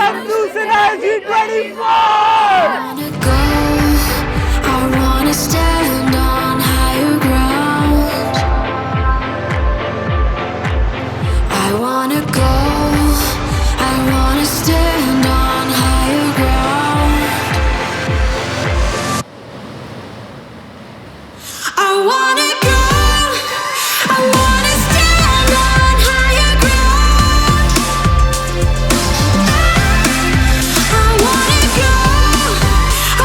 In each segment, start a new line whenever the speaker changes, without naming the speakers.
Welcome to Synergy 24!
I wanna stand on higher ground. I wanna go, I wanna stand on higher ground. I wanna go, I wanna stand on higher ground. I wanna go,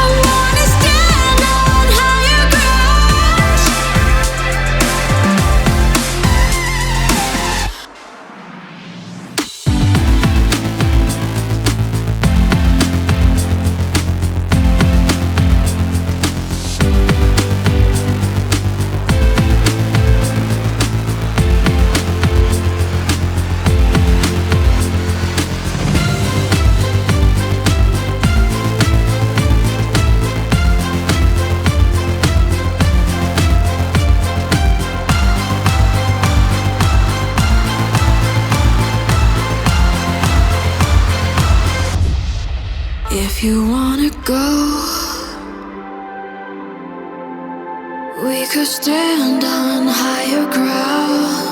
I wanna stand on higher ground. If you wanna go, we could stand on higher ground.